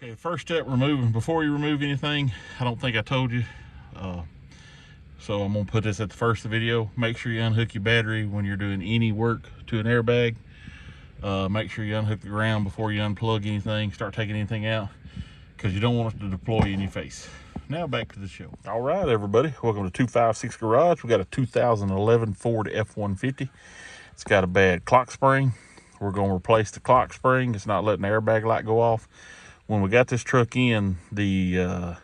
Okay, first step, removing. Before you remove anything, I don't think I told you, so I'm gonna put this at the first of the video. Make sure you unhook your battery when you're doing any work to an airbag. Make sure you unhook the ground before you unplug anything, start taking anything out, because you don't want it to deploy in your face. Now back to the show. All right, everybody, welcome to 256 Garage. We got a 2011 Ford F-150. It's got a bad clock spring. We're gonna replace the clock spring. It's not letting the airbag light go off. When we got this truck in, the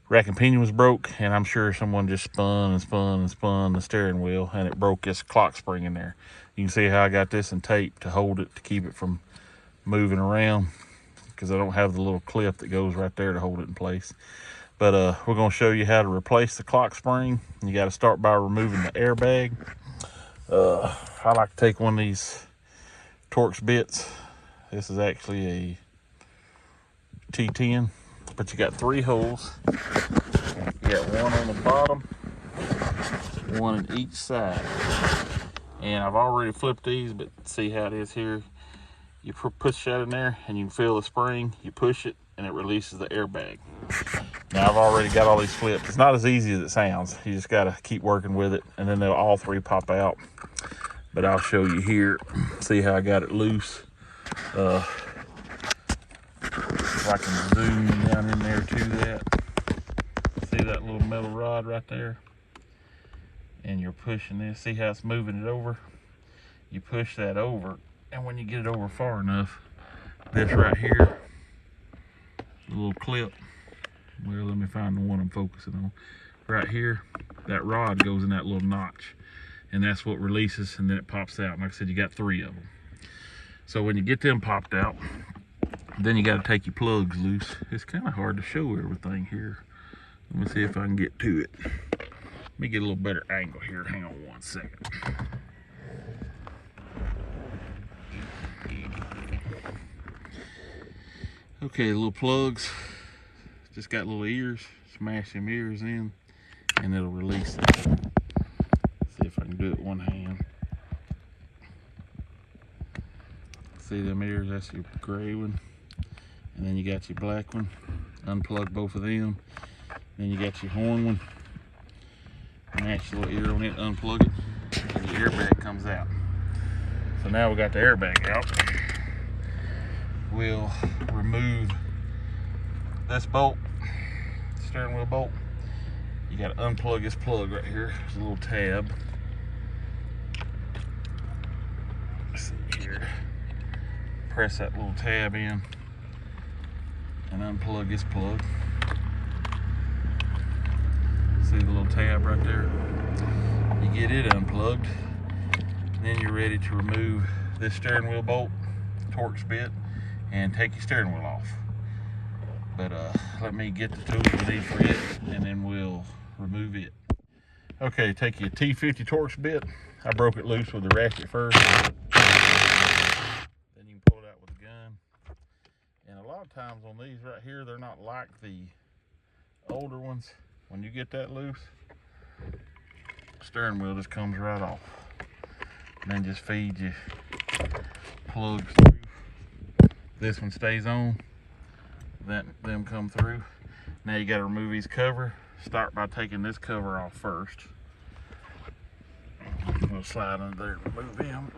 rack and pinion was broke, and I'm sure someone just spun the steering wheel, and it broke this clock spring in there. You can see how I got this in tape to hold it, to keep it from moving around, because I don't have the little clip that goes right there to hold it in place. But we're going to show you how to replace the clock spring. You got to start by removing the airbag. I like to take one of these Torx bits. This is actually a T10, but you got 3 holes. You got one on the bottom, one in each side. And I've already flipped these, but see how it is here. You push that in there and you can feel the spring. You push it and it releases the airbag. Now I've already got all these flipped. It's not as easy as it sounds. You just gotta keep working with it, and then they'll all 3 pop out. But I'll show you here. See how I got it loose. If I can zoom down in there to that. See that little metal rod right there? And you're pushing this. See how it's moving it over? You push that over, and when you get it over far enough, this right here, the little clip, well, let me find the one I'm focusing on. Right here, that rod goes in that little notch, and that's what releases, and then it pops out. And like I said, you got 3 of them. So when you get them popped out, then you got to take your plugs loose. It's kind of hard to show everything here. Let me see if I can get to it. Let me get a little better angle here. Hang on one second. Okay, little plugs. Just got little ears. Smash them ears in, and it'll release it. See if I can do it one hand. See them ears? That's your gray one. And then you got your black one. Unplug both of them. Then you got your horn one. Match the little ear on it, unplug it, and the airbag comes out. So now we got the airbag out. We'll remove this bolt, steering wheel bolt. You got to unplug this plug right here. There's a little tab. Let's see here. Press that little tab in and unplug this plug. See the little tab right there? You get it unplugged, then you're ready to remove this steering wheel bolt, Torx bit, and take your steering wheel off. But let me get the tools we need for it, and then we'll remove it. Okay, take your T50 Torx bit. I broke it loose with the ratchet first. Then you can pull it out with a gun. And a lot of times on these right here, they're not like the older ones. When you get that loose, steering wheel just comes right off. And then just feed you plugs through. This one stays on. Them come through. Now you got to remove these cover. Start by taking this cover off first. We'll slide under there and remove them.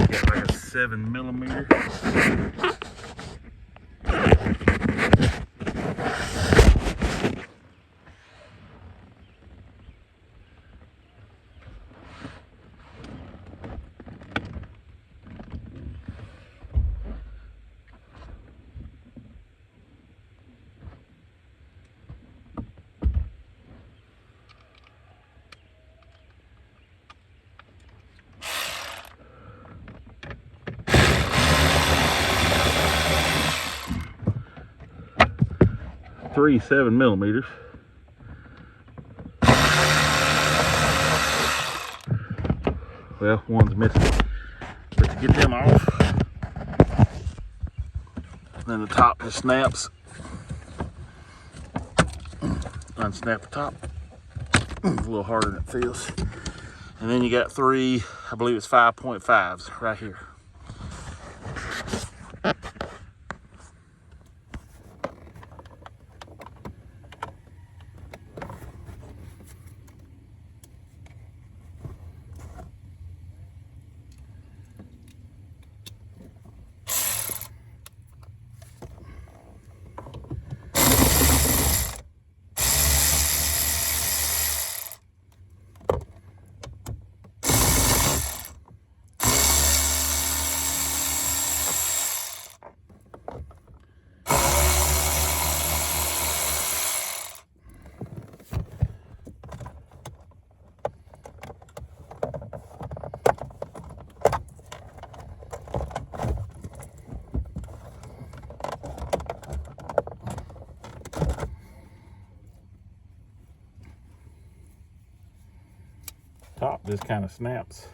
Got like a 7mm. Three 7mm. Well, one's missing. But to get them off, then the top just snaps. Unsnap the top. It's a little harder than it feels. And then you got 3, I believe it's 5.5s right here. Top just kind of snaps.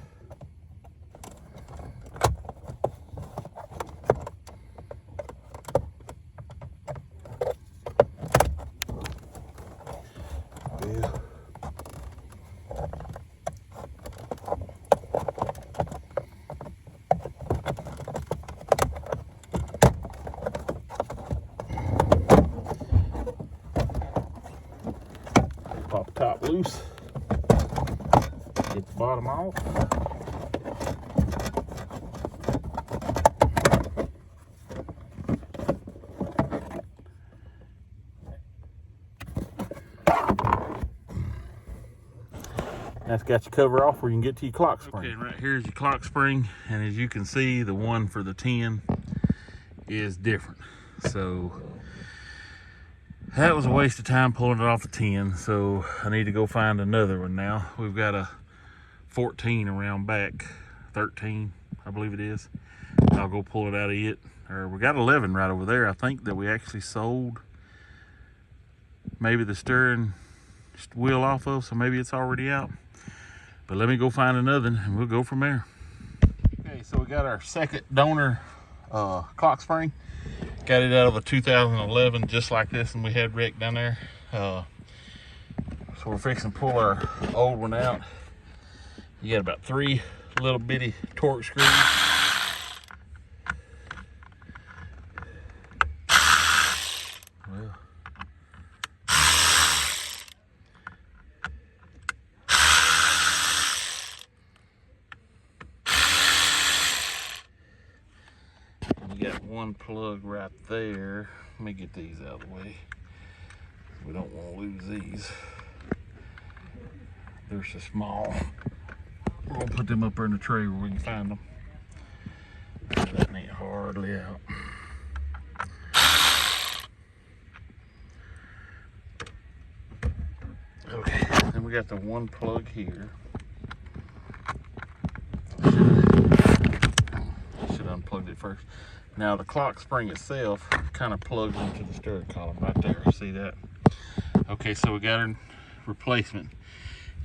Yeah. Pop the top loose. Get the bottom off. That's got your cover off where you can get to your clock spring. Okay, and right here is your clock spring, and as you can see, the one for the 10 is different. So that was a waste of time pulling it off the 10, so I need to go find another one now. We've got a 14 around back, 13 I believe it is. I'll go pull it out of it. Or we got 11 right over there, I think, that we actually sold maybe the steering wheel off of, so maybe it's already out. But let me go find another one and we'll go from there. Okay, so we got our second donor clock spring. Got it out of a 2011, just like this one we had wrecked down there. So we're fixing to pull our old one out. You got about 3 little bitty torque screws. Well, you got one plug right there. Let me get these out of the way. We don't want to lose these. They're so small. We're gonna put them up there in the tray where we can find them. That ain't hardly out. Okay, then we got the one plug here. Should have unplugged it first. Now the clock spring itself kind of plugs into the steering column right there. See that? Okay, so we got our replacement.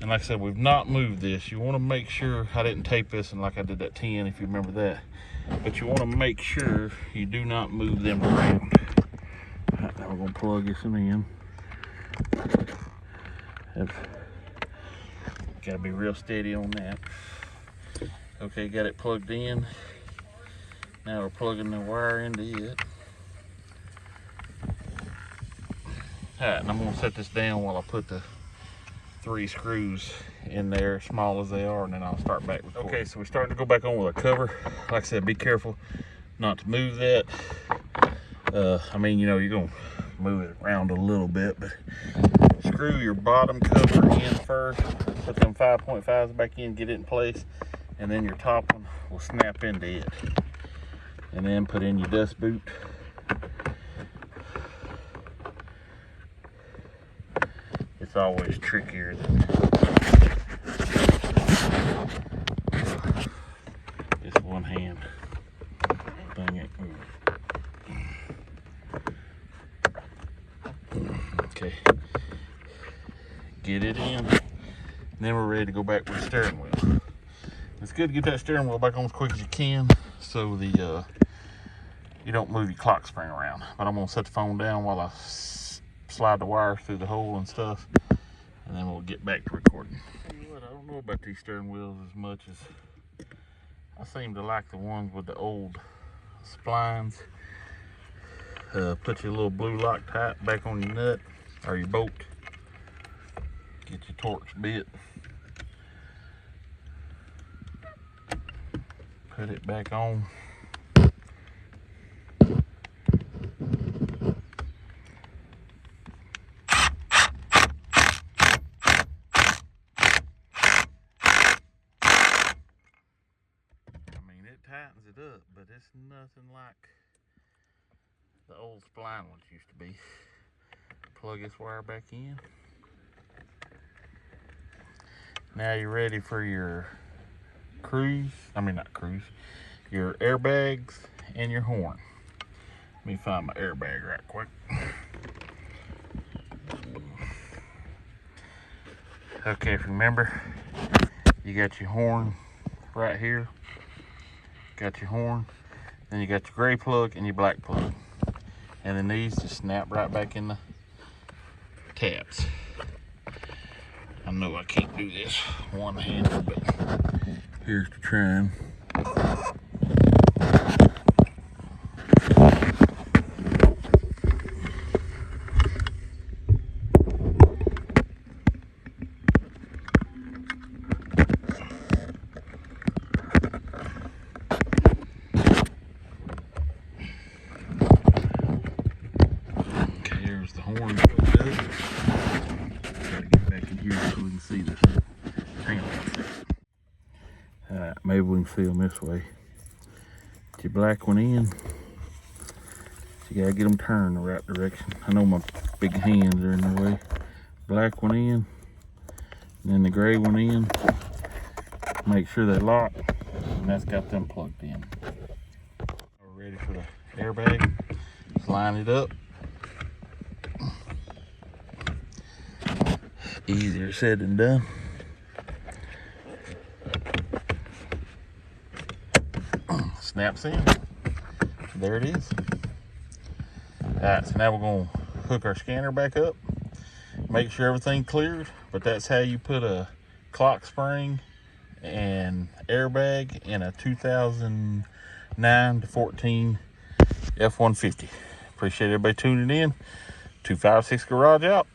And like I said, we've not moved this. You want to make sure, I didn't tape this and like I did that 10, if you remember that. But you want to make sure you do not move them around. All right, now we're going to plug this in. Got to be real steady on that. Okay, got it plugged in. Now we're plugging the wire into it. All right, and I'm going to set this down while I put the 3 screws in there, small as they are, and then I'll start back recording. Okay, so we're starting to go back on with a cover. Like I said, be careful not to move that. I mean, you know, you're gonna move it around a little bit, but screw your bottom cover in first, put them 5.5s back in, get it in place, and then your top one will snap into it. And then put in your dust boot. It's always trickier than this one hand. Dang it. Okay. Get it in. And then we're ready to go back with the steering wheel. It's good to get that steering wheel back on as quick as you can so the you don't move your clock spring around. But I'm gonna set the phone down while I slide the wires through the hole and stuff, and then we'll get back to recording. I don't know about these steering wheels as much as I seem to like the ones with the old splines. Put your little blue Loctite back on your nut or your bolt. Get your Torx bit. Put it back on. Tightens it up, but it's nothing like the old spline ones used to be. Plug this wire back in. Now you're ready for your your airbags and your horn. Let me find my airbag right quick. Okay, if you remember, you got your horn right here. Got your horn, then you got your gray plug and your black plug, and then these just snap right back in the tabs. I know I can't do this one-handed, but here's the trying. Horn plugged up. Gotta get back in here so we can see this. Hang on one second. Alright, maybe we can see them this way. Get your black one in. So you gotta get them turned the right direction. I know my big hands are in the way. Black one in, and then the gray one in. Make sure they lock, and that's got them plugged in. We're ready for the airbag. Just line it up. Easier said than done. Snaps in. There it is. Alright, so now we're going to hook our scanner back up. Make sure everything cleared, but that's how you put a clock spring and airbag in a 2009 to 14 F-150. Appreciate everybody tuning in. 256 Garage out.